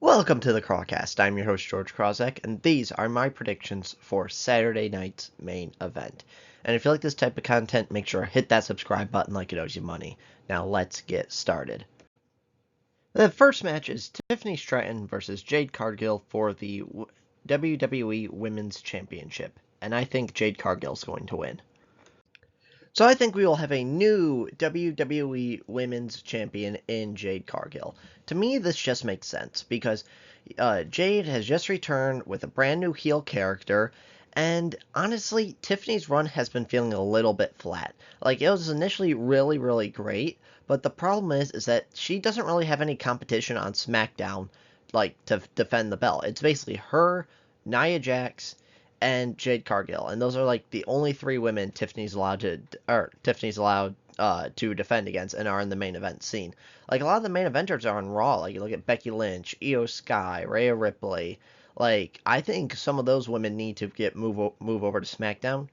Welcome to the Crawcast. I'm your host, George Krawczak, and these are my predictions for Saturday night's main event. And if you like this type of content, make sure to hit that subscribe button like it owes you money. Now let's get started. The first match is Tiffany Stratton versus Jade Cargill for the WWE Women's Championship, and I think Jade Cargill's going to win. So I think we will have a new WWE Women's Champion in Jade Cargill. To me, this just makes sense because Jade has just returned with a brand new heel character, and honestly, Tiffany's run has been feeling a little bit flat. Like, it was initially really, really great, but the problem is that she doesn't really have any competition on SmackDown, like, to defend the belt. It's basically her, Nia Jax, and Jade Cargill, and those are like the only three women Tiffany's allowed to defend against and are in the main event scene. Like, a lot of the main eventers are on Raw. Like, you look at Becky Lynch, Io Sky, Rhea Ripley. Like, I think some of those women need to move over to SmackDown.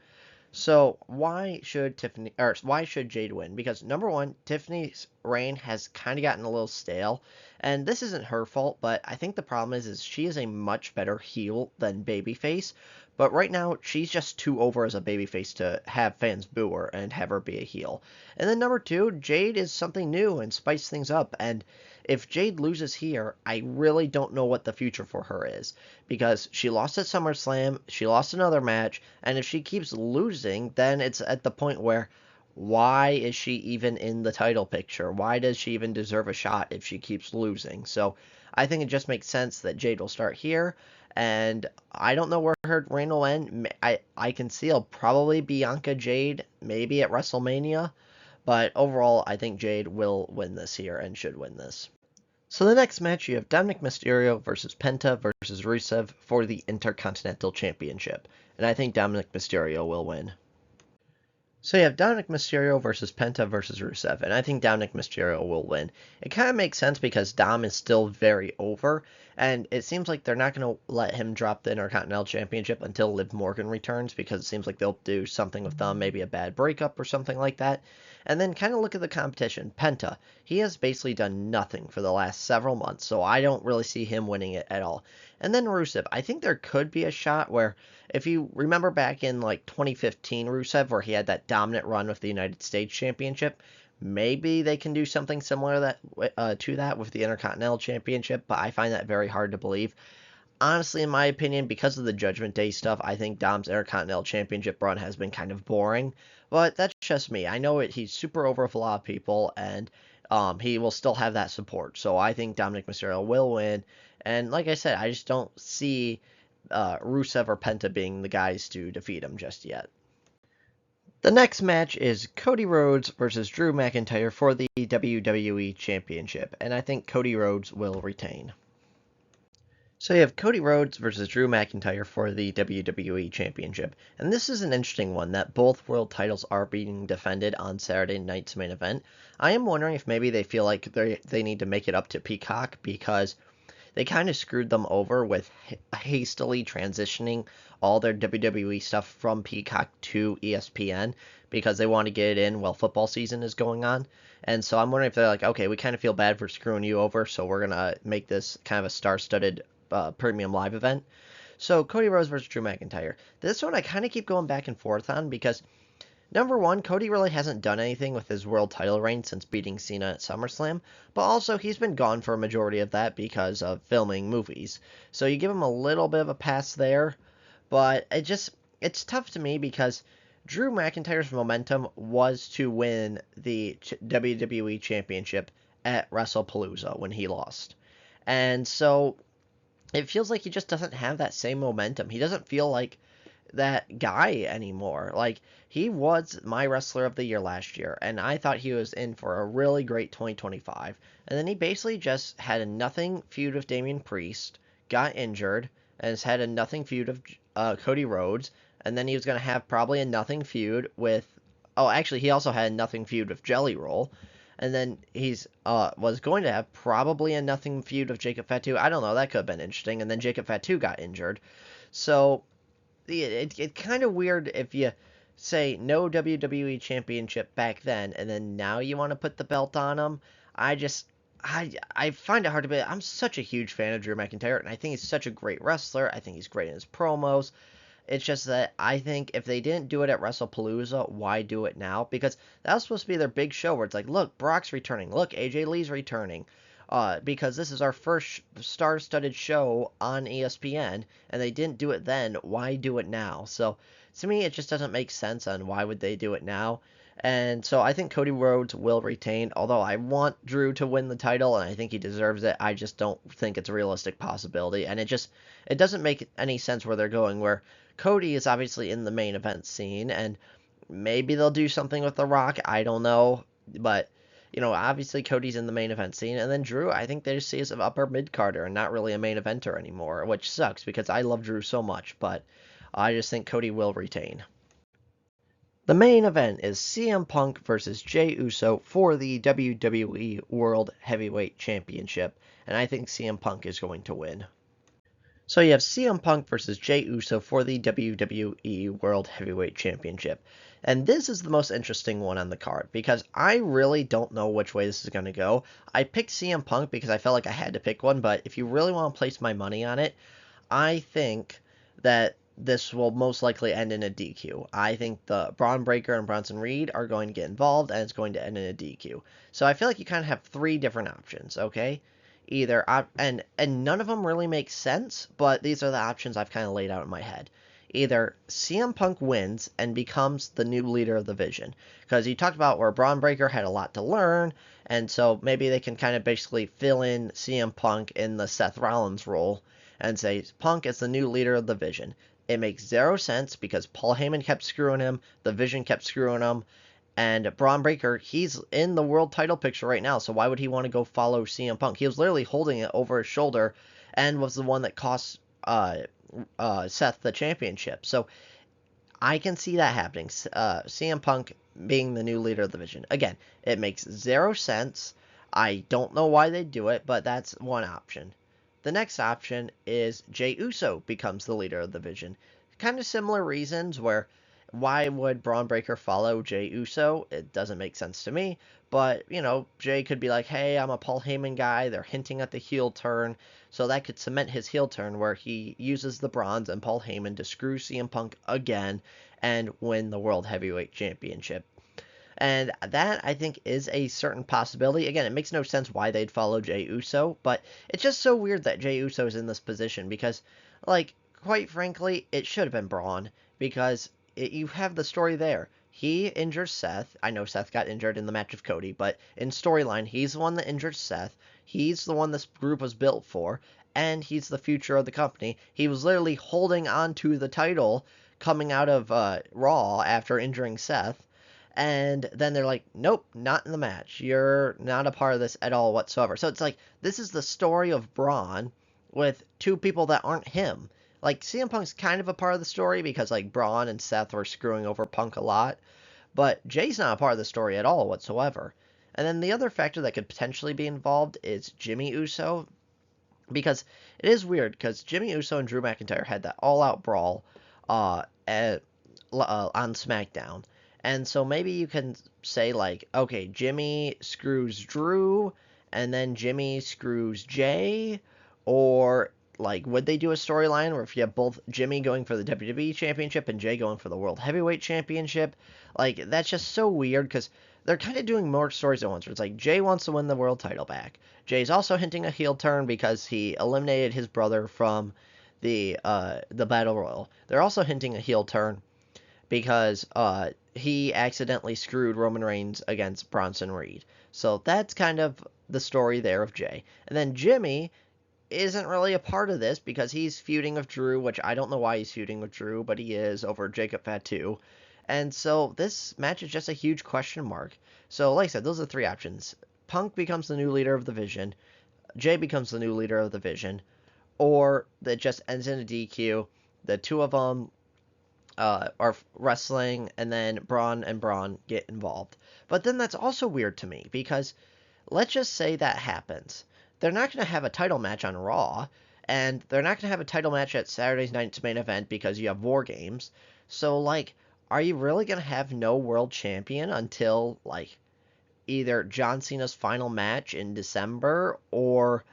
So why should Jade win? Because number one, Tiffany's reign has kind of gotten a little stale, and this isn't her fault. But I think the problem is she is a much better heel than babyface. But right now, she's just too over as a babyface to have fans boo her and have her be a heel. And then number two, Jade is something new and spice things up. And if Jade loses here, I really don't know what the future for her is. Because she lost at SummerSlam, she lost another match, and if she keeps losing, then it's at the point where why is she even in the title picture? Why does she even deserve a shot if she keeps losing? So I think it just makes sense that Jade will start here. And I don't know where her reign will end. I can see it'll probably Bianca Jade, maybe at WrestleMania. But overall, I think Jade will win this here and should win this. So the next match, you have Dominic Mysterio versus Penta versus Rusev for the Intercontinental Championship. And I think Dominic Mysterio will win. So you have Dominic Mysterio versus Penta versus Rusev, and I think Dominic Mysterio will win. It kind of makes sense because Dom is still very over, and it seems like they're not going to let him drop the Intercontinental Championship until Liv Morgan returns, because it seems like they'll do something with them, maybe a bad breakup or something like that. And then kind of look at the competition. Penta, he has basically done nothing for the last several months, so I don't really see him winning it at all. And then Rusev, I think there could be a shot where, if you remember back in like 2015 Rusev, where he had that dominant run with the United States Championship, maybe they can do something similar to that with the Intercontinental Championship, but I find that very hard to believe. Honestly, in my opinion, because of the Judgment Day stuff, I think Dom's Intercontinental Championship run has been kind of boring, but that's just me. I know he's super over with a lot of people, and he will still have that support, so I think Dominic Mysterio will win. And like I said, I just don't see Rusev or Penta being the guys to defeat him just yet. The next match is Cody Rhodes versus Drew McIntyre for the WWE Championship, and I think Cody Rhodes will retain. So you have Cody Rhodes versus Drew McIntyre for the WWE Championship, and this is an interesting one that both world titles are being defended on Saturday night's main event. I am wondering if maybe they feel like they need to make it up to Peacock because they kind of screwed them over with hastily transitioning all their WWE stuff from Peacock to ESPN because they want to get it in while football season is going on. And so I'm wondering if they're like, okay, we kind of feel bad for screwing you over, so we're going to make this kind of a star-studded premium live event. So Cody Rhodes versus Drew McIntyre. This one I kind of keep going back and forth on because number one, Cody really hasn't done anything with his world title reign since beating Cena at SummerSlam, but also he's been gone for a majority of that because of filming movies. So you give him a little bit of a pass there, but it's tough to me because Drew McIntyre's momentum was to win the WWE Championship at WrestlePalooza when he lost. And so it feels like he just doesn't have that same momentum. He doesn't feel like that guy anymore. Like, he was my wrestler of the year last year, and I thought he was in for a really great 2025. And then he basically just had a nothing feud with Damian Priest, got injured, and has had a nothing feud of Cody Rhodes, and then he was going to have probably a nothing feud with... Oh, actually, he also had a nothing feud with Jelly Roll. And then he's was going to have probably a nothing feud with Jacob Fatu. I don't know, that could have been interesting. And then Jacob Fatu got injured. So it's kind of weird if you say no WWE Championship back then, and then now you want to put the belt on him. I find it hard to believe. I'm such a huge fan of Drew McIntyre, and I think he's such a great wrestler. I think he's great in his promos. It's just that I think if they didn't do it at WrestlePalooza, why do it now? Because that was supposed to be their big show where it's like, look, Brock's returning. Look, AJ Lee's returning. Because this is our first star-studded show on ESPN, and they didn't do it then. Why do it now? So to me, it just doesn't make sense on why would they do it now. And so I think Cody Rhodes will retain, although I want Drew to win the title, and I think he deserves it. I just don't think it's a realistic possibility, and it doesn't make any sense where they're going, where Cody is obviously in the main event scene, and maybe they'll do something with The Rock. I don't know. But, obviously Cody's in the main event scene. And then Drew, I think they just see as an upper mid-carder and not really a main eventer anymore, which sucks because I love Drew so much. But I just think Cody will retain. The main event is CM Punk versus Jey Uso for the WWE World Heavyweight Championship. And I think CM Punk is going to win. So you have CM Punk versus Jey Uso for the WWE World Heavyweight Championship. And this is the most interesting one on the card because I really don't know which way this is going to go. I picked CM Punk because I felt like I had to pick one, but if you really want to place my money on it, I think that this will most likely end in a DQ. I think the Braun Breaker and Bronson Reed are going to get involved, and it's going to end in a DQ. So I feel like you kind of have three different options, okay? Either and none of them really make sense, but these are the options I've kind of laid out in my head. Either CM Punk wins and becomes the new leader of the division, because you talked about where Braun Breaker had a lot to learn, and so maybe they can kind of basically fill in CM Punk in the Seth Rollins role and say Punk is the new leader of the division. It makes zero sense because Paul Heyman kept screwing him, the Vision kept screwing him, and Braun Breaker, he's in the world title picture right now, so why would he want to go follow CM Punk? He was literally holding it over his shoulder and was the one that cost Seth the championship. So I can see that happening. CM Punk being the new leader of the division. Again, it makes zero sense. I don't know why they do it, but that's one option. The next option is Jey Uso becomes the leader of the division. Kind of similar reasons where why would Braun Breaker follow Jey Uso? It doesn't make sense to me. But, Jey could be like, hey, I'm a Paul Heyman guy. They're hinting at the heel turn. So that could cement his heel turn where he uses the bronze and Paul Heyman to screw CM Punk again and win the World Heavyweight Championship. And that, I think, is a certain possibility. Again, it makes no sense why they'd follow Jey Uso, but it's just so weird that Jey Uso is in this position because, quite frankly, it should have been Braun because you have the story there. He injures Seth. I know Seth got injured in the match of Cody, but in storyline, he's the one that injured Seth. He's the one this group was built for, and he's the future of the company. He was literally holding on to the title coming out of Raw after injuring Seth. And then they're like, nope, not in the match. You're not a part of this at all whatsoever. So it's like, this is the story of Braun with two people that aren't him. CM Punk's kind of a part of the story because, Braun and Seth were screwing over Punk a lot. But Jay's not a part of the story at all whatsoever. And then the other factor that could potentially be involved is Jimmy Uso. Because it is weird, because Jimmy Uso and Drew McIntyre had that all-out brawl on SmackDown. And so maybe you can say, okay, Jimmy screws Drew, and then Jimmy screws Jay, or, would they do a storyline where if you have both Jimmy going for the WWE Championship and Jay going for the World Heavyweight Championship? That's just so weird, because they're kind of doing more stories at once, where it's like, Jay wants to win the world title back. Jay's also hinting a heel turn because he eliminated his brother from the Battle Royal. They're also hinting a heel turn because he accidentally screwed Roman Reigns against Bronson Reed. So that's kind of the story there of Jay. And then Jimmy isn't really a part of this because he's feuding with Drew, which I don't know why he's feuding with Drew, but he is over Jacob Fatu. And so this match is just a huge question mark. So like I said, those are three options. Punk becomes the new leader of the division, Jay becomes the new leader of the division, or it just ends in a DQ. The two of them are wrestling, and then Braun and Braun get involved. But then that's also weird to me, because let's just say that happens. They're not going to have a title match on Raw, and they're not going to have a title match at Saturday night's main event because you have War Games. So, are you really going to have no world champion until, either John Cena's final match in December or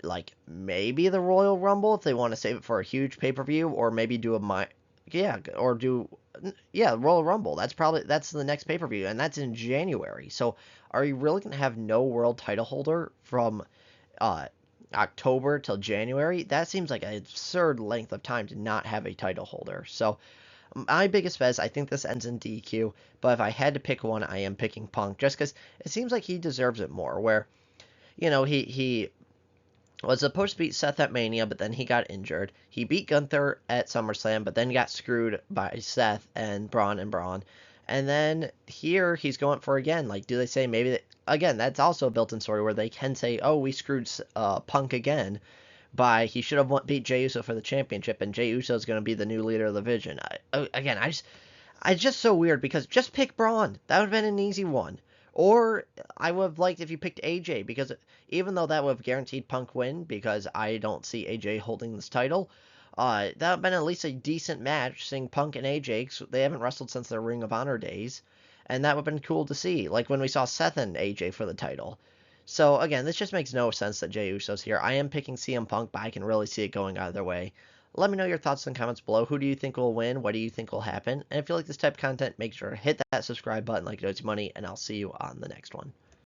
like maybe the Royal Rumble if they want to save it for a huge pay-per-view, or maybe do Royal Rumble. That's the next pay-per-view, and that's in January. So are you really gonna have no world title holder from uh October till January? That seems like an absurd length of time to not have a title holder. So my biggest bet is I think this ends in DQ, but if I had to pick one, I am picking Punk just because it seems like he deserves it more. Where he was supposed to beat Seth at Mania, but then he got injured. He beat Gunther at SummerSlam, but then got screwed by Seth and Braun and Braun. And then here he's going for again. Like, do they say maybe again? That's also a built-in story where they can say, "Oh, we screwed Punk again by he should have beat Jey Uso for the championship, and Jey Uso is going to be the new leader of the Vision." It's just so weird because just pick Braun. That would have been an easy one. Or I would have liked if you picked AJ, because even though that would have guaranteed Punk win, because I don't see AJ holding this title, that would have been at least a decent match, seeing Punk and AJ, 'cause they haven't wrestled since their Ring of Honor days, and that would have been cool to see, like when we saw Seth and AJ for the title. So again, this just makes no sense that Jey Uso's here. I am picking CM Punk, but I can really see it going either way. Let me know your thoughts in the comments below. Who do you think will win? What do you think will happen? And if you like this type of content, make sure to hit that subscribe button like it owes you money, and I'll see you on the next one.